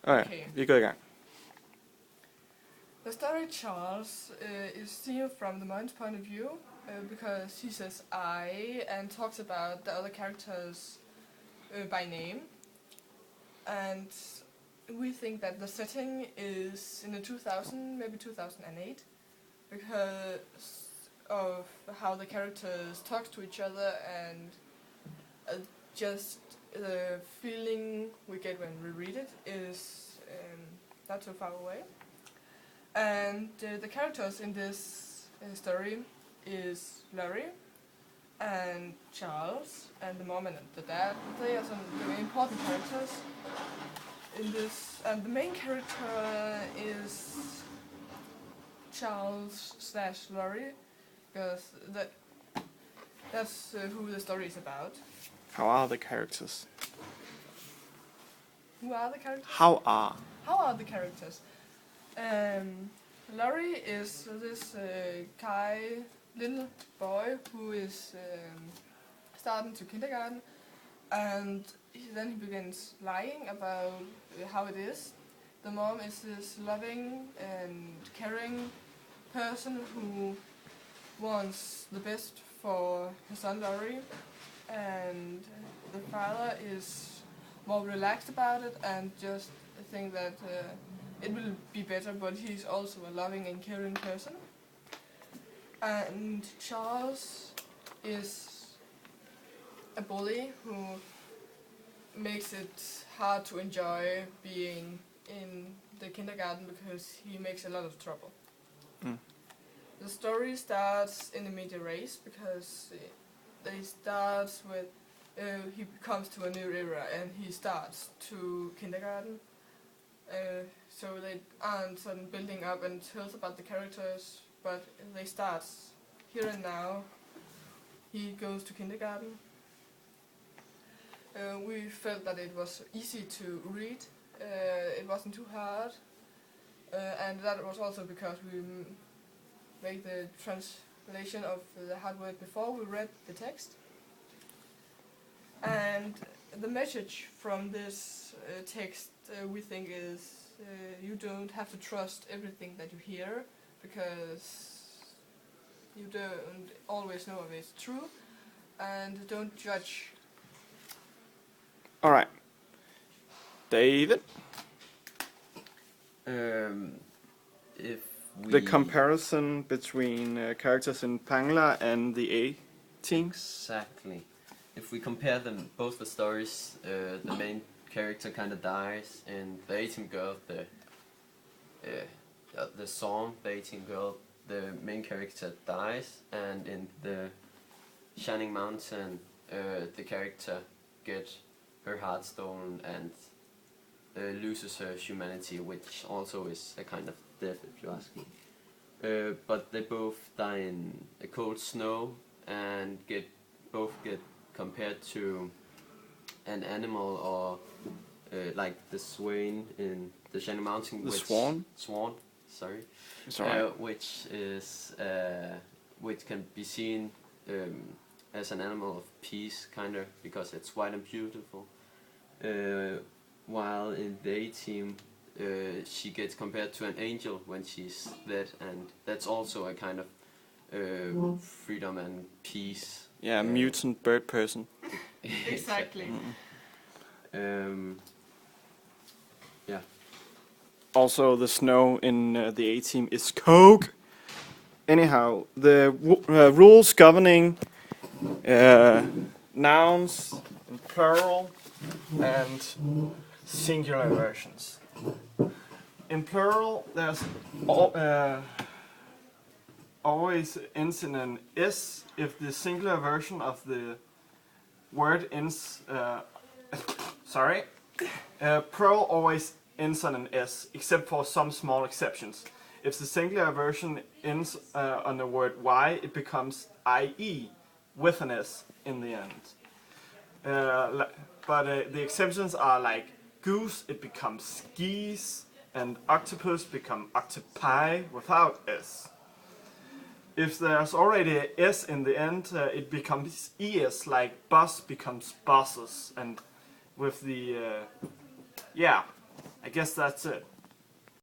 Okay. Vi går i gang. The story Charles is seen from the mind's point of view because he says I and talks about the other characters by name. And we think that the setting is in the 2000, maybe 2008, because of how the characters talk to each other and just the feeling we get when we read it is not so far away. And the characters in this story is Laurie and Charles and the mom and the dad. They are some very important characters in this, and the main character is Charles/Laurie, because that's who the story is about. How are the characters? Who are the characters? How are the characters? Laurie is this little boy who is starting to kindergarten, and then he begins lying about how it is. The mom is this loving and caring person who wants the best for her son Laurie, and the father is more relaxed about it and just think that it will be better, but he's also a loving and caring person. And Charles is a bully who makes it hard to enjoy being in the kindergarten because he makes a lot of trouble. The story starts in the media race because they start with he comes to a new era and he starts to kindergarten. So they aren't suddenly building up and tells about the characters, but they start here and now. He goes to kindergarten. We felt that it was easy to read. It wasn't too hard, and that was also because we made the translation of the hard word before we read the text. And the message from this text we think is you don't have to trust everything that you hear because you don't always know if it's true, and don't judge. All right. David, If we the comparison between characters in Pangla and the A-Teens. exactly, if we compare them, both the stories, the main character kind of dies, and the 18 girl, the song, the 18 girl, the main character dies, and in the Shining Mountain, the character gets her heart stolen and loses her humanity, which also is a kind of death, if you ask me. But they both die in a cold snow and both get compared to an animal, or like the swain in the Shining Mountain. The swan? Swan, sorry. It's alright. Which is which can be seen as an animal of peace, kind of, because it's white and beautiful. While in the A-Team, she gets compared to an angel when she's dead, and that's also a kind of freedom and peace. Yeah, mutant bird person. Exactly. Yeah. Also, the snow in the A-Team is coke. Anyhow, the rules governing nouns in plural and singular versions. In plural, there's always ends in an S if the singular version of the word ends. Plural always ends on an S, except for some small exceptions. If the singular version ends on the word Y, it becomes IE with an S in the end. But the exceptions are like goose, it becomes skis, and octopus become octopi without S. If there's already a S in the end, it becomes ES, like bus becomes buses, and with the, I guess that's it.